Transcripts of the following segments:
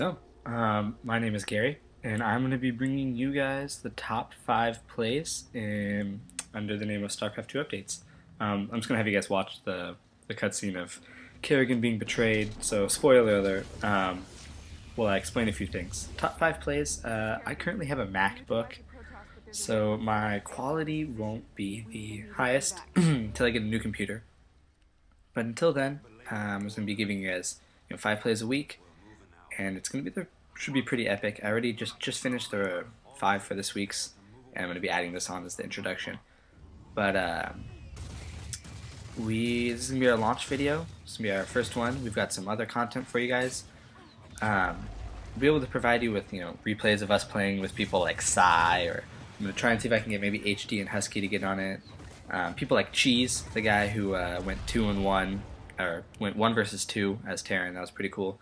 My name is Gary, and I'm going to be bringing you guys the top 5 plays under the name of StarCraft 2 updates. I'm just going to have you guys watch the cutscene of Kerrigan being betrayed, so spoiler alert. Well, I explain a few things. Top 5 plays. I currently have a MacBook, so my quality won't be the highest until I get a new computer. But until then, I'm just going to be giving you guys 5 plays a week, and it's gonna be should be pretty epic. I already just finished the 5 for this week's, and I'm gonna be adding this on as the introduction. But this is gonna be our launch video. This is gonna be our first one. We've got some other content for you guys. We'll be able to provide you with replays of us playing with people like Psy, or I'm gonna try and see if I can get maybe HD and Husky to get on it. People like Cheese, the guy who went 2-1, or went 1 versus 2 as Terran. That was pretty cool.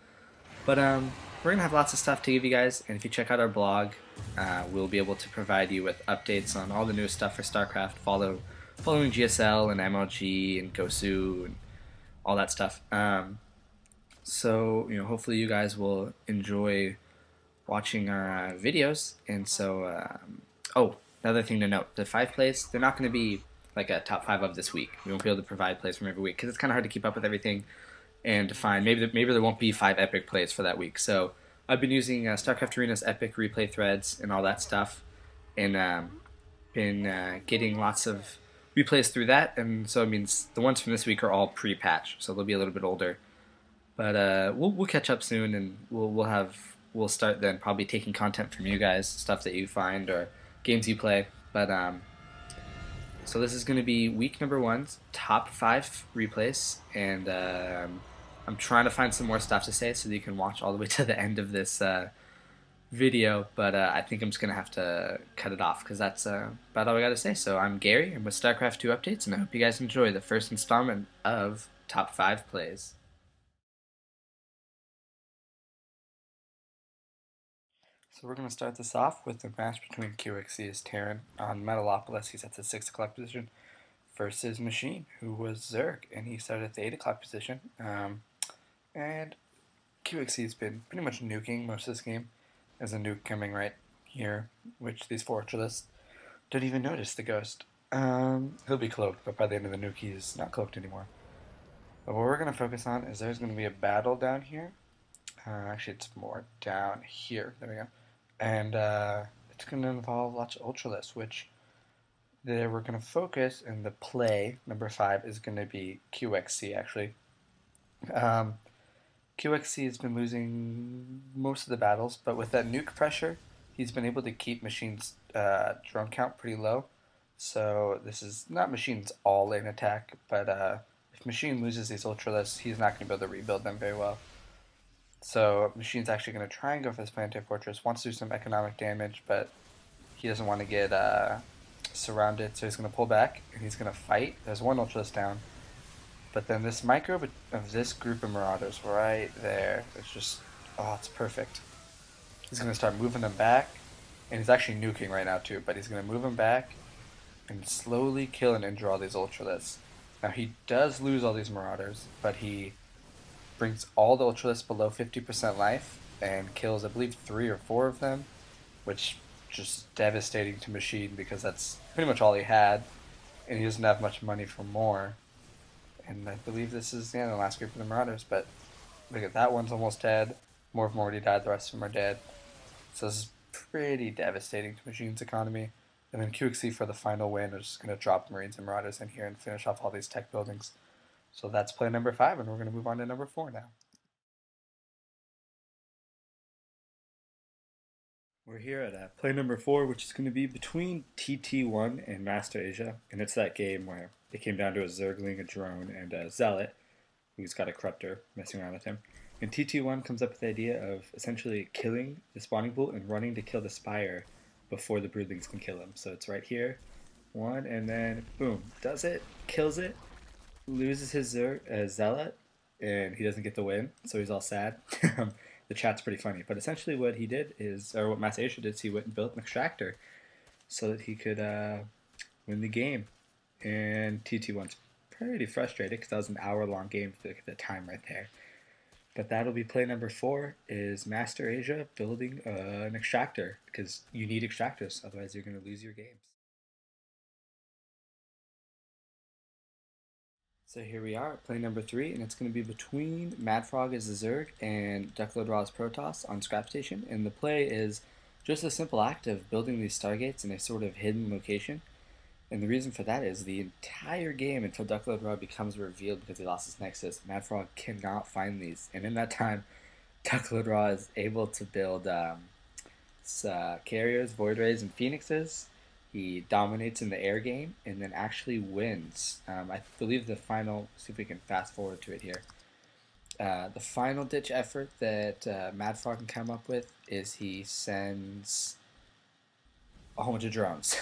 But we're gonna have lots of stuff to give you guys, and if you check out our blog, we'll be able to provide you with updates on all the newest stuff for StarCraft, following GSL and MLG and Gosu and all that stuff. So hopefully you guys will enjoy watching our videos. And so, oh, another thing to note: the 5 plays, they're not going to be like a top 5 of this week. We won't be able to provide plays from every week because it's kind of hard to keep up with everything and to find maybe there won't be 5 epic plays for that week. So I've been using StarCraft Arena's epic replay threads and all that stuff, and been getting lots of replays through that. And so it means the ones from this week are all pre-patch, so they'll be a little bit older. But we'll catch up soon, and we'll start then probably taking content from you guys, stuff that you find or games you play. But so this is going to be week number 1's top 5 replays, and I'm trying to find some more stuff to say so that you can watch all the way to the end of this video, but I think I'm just going to have to cut it off because that's about all I got to say. So I'm Gary, I'm with StarCraft 2 Updates, and I hope you guys enjoy the first installment of Top 5 Plays. So we're going to start this off with the match between QXC's Terran on Metalopolis. He's at the 6 o'clock position versus Machine, who was Zerg, and he started at the 8 o'clock position. And QXC's been pretty much nuking most of this game. There's a nuke coming right here, which these Fortralists don't even notice the ghost. He'll be cloaked, but by the end of the nuke, he's not cloaked anymore. But what we're going to focus on is there's going to be a battle down here. Actually, it's more down here. There we go. And it's going to involve lots of Ultralists, which we're going to focus, and the play, number 5, is going to be QXC, actually. QXC has been losing most of the battles, but with that nuke pressure, he's been able to keep Machine's drone count pretty low. So this is not Machine's all-in attack, but if Machine loses these Ultralists, he's not going to be able to rebuild them very well. So Machine's actually going to try and go for this Planetary Fortress, wants to do some economic damage, but he doesn't want to get surrounded, so he's going to pull back, and he's going to fight. There's one Ultralist down. But then this micro of this group of Marauders right there, it's just, oh, it's perfect. He's going to start moving them back, and he's actually nuking right now too, but he's going to move them back and slowly kill and injure all these Ultralists. Now he does lose all these Marauders, but he brings all the Ultralists below 50% life and kills, I believe, 3 or 4 of them, which just devastating to Machine because that's pretty much all he had, and he doesn't have much money for more. And I believe this is the last group of the Marauders, but look at that one's almost dead. More of them already died, the rest of them are dead. So this is pretty devastating to Machine's economy. And then QXC for the final win is just going to drop Marines and Marauders in here and finish off all these tech buildings. So that's play number 5, and we're going to move on to number 4 now. We're here at play number 4, which is going to be between TT1 and Master Asia, and it's that game where it came down to a Zergling, a drone, and a Zealot, who's got a Corruptor messing around with him. And TT1 comes up with the idea of essentially killing the spawning pool and running to kill the Spire before the Broodlings can kill him. So it's right here, 1, and then boom, does it, kills it, loses his Zealot, and he doesn't get the win, so he's all sad. The chat's pretty funny, but essentially what he did is, or what Master Asia did, is he went and built an extractor so that he could win the game. And TT1's pretty frustrated because that was an hour-long game. If you look at the time right there. But that'll be play number 4, is Master Asia building an extractor, because you need extractors, otherwise you're going to lose your games. So here we are, play number 3, and it's going to be between Madfrog as the Zerg and Duckload Raw as Protoss on Scrap Station. And the play is just a simple act of building these Stargates in a sort of hidden location. And the reason for that is the entire game until Duckload Raw becomes revealed because he lost his Nexus, Madfrog cannot find these. And in that time, Duckload Raw is able to build carriers, Void Rays, and Phoenixes. He dominates in the air game and then actually wins. I believe the final, see if we can fast forward to it here. The final ditch effort that Madfrog can come up with is he sends a whole bunch of drones.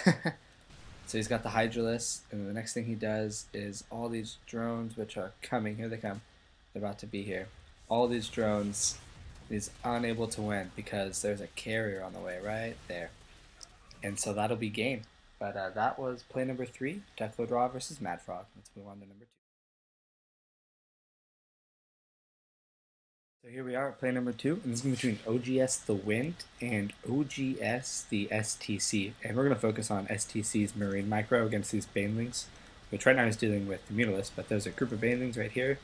So he's got the Hydralisk, and the next thing he does is all these drones, which are coming. Here they come. They're about to be here. All these drones, he's unable to win because there's a carrier on the way right there. And so that'll be game. But that was play number 3, Duckload Raw versus Madfrog. Let's move on to number 2. So here we are at play number 2, and this is between OGS the Wind and OGS the STC. And we're going to focus on STC's Marine Micro against these Banelings, which right now he's dealing with the Mutalisk, but there's a group of Banelings right here.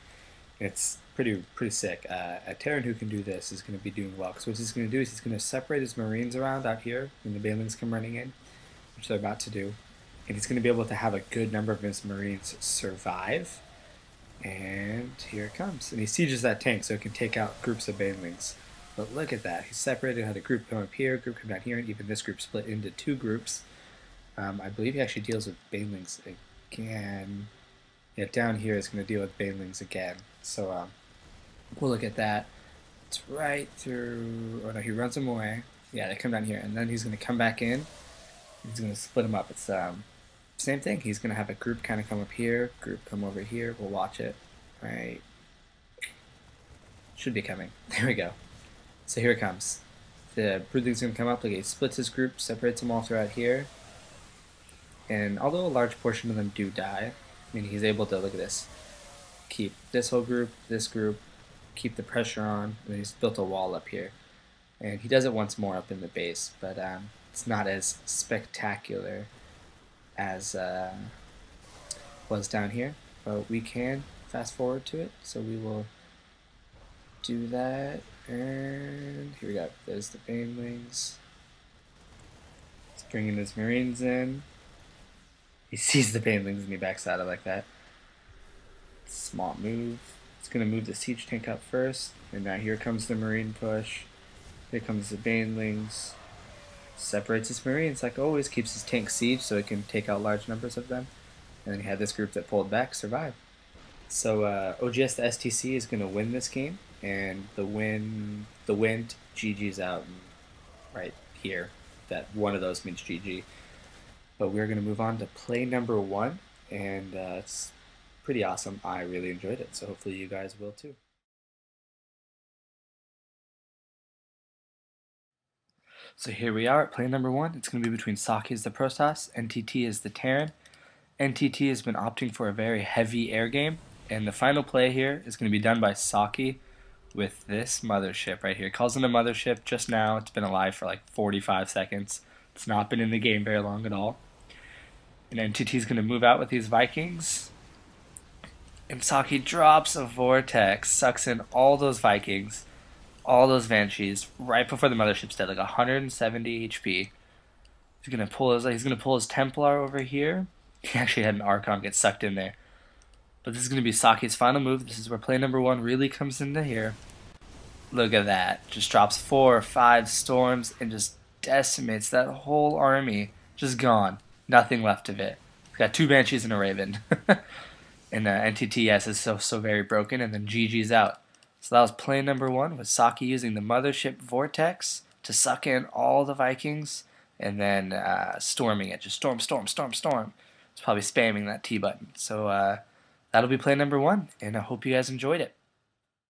It's pretty sick. A Terran who can do this is going to be doing well. So what he's going to do is he's going to separate his Marines around out here when the Banelings come running in, which they're about to do. And he's going to be able to have a good number of his Marines survive. And here it comes. And he sieges that tank so it can take out groups of Banelings. But look at that. He's separated, had a group come up here, group come down here, and even this group split into 2 groups. I believe he actually deals with Banelings again. Yeah, down here is going to deal with Banelings again. So we'll look at that. It's right through... Oh no, he runs them away. Yeah, they come down here. And then he's going to come back in. He's going to split them up. It's same thing. He's going to have a group kind of come up here, group come over here. We'll watch it. Right. Should be coming. There we go. So here it comes. The Broodling's going to come up. Like he splits his group, separates them all throughout here. And although a large portion of them do die, I mean, he's able to, look at this, keep this whole group, this group, keep the pressure on, and then he's built a wall up here. And he does it once more up in the base, but it's not as spectacular as was down here. But we can fast forward to it, so we will do that. And here we go. There's the Banelings. He's bringing his Marines in. He sees the Banelings and he backs out of like that. Small move. It's going to move the siege tank up first. And now here comes the Marine push. Here comes the Banelings. Separates his Marines like always. Keeps his tank siege so it can take out large numbers of them. And then he had this group that pulled back survive. So OGS the STC is going to win this game. And the wind GG's out right here. That one of those means GG. But we're going to move on to play number 1, and it's pretty awesome. I really enjoyed it, so hopefully you guys will too. So here we are at play number 1. It's going to be between Saki as the Protoss, NTT as the Terran. NTT has been opting for a very heavy air game, and the final play here is going to be done by Saki with this mothership right here. He calls it a mothership just now. It's been alive for like 45 seconds. It's not been in the game very long at all. And NTT is going to move out with these Vikings. And Saki drops a Vortex, sucks in all those Vikings, all those Banshees, right before the mothership's dead, like 170 HP. He's gonna pull his Templar over here. He actually had an Archon get sucked in there. But this is gonna be Saki's final move. This is where play number 1 really comes into here. Look at that. Just drops 4 or 5 storms and just decimates that whole army. Just gone. Nothing left of it. It's got 2 Banshees and a Raven. And NTTS is so very broken, and then GG's out. So that was play number 1 with Saki using the mothership Vortex to suck in all the Vikings, and then storming it. Just storm. It's probably spamming that T button. So that'll be play number 1, and I hope you guys enjoyed it.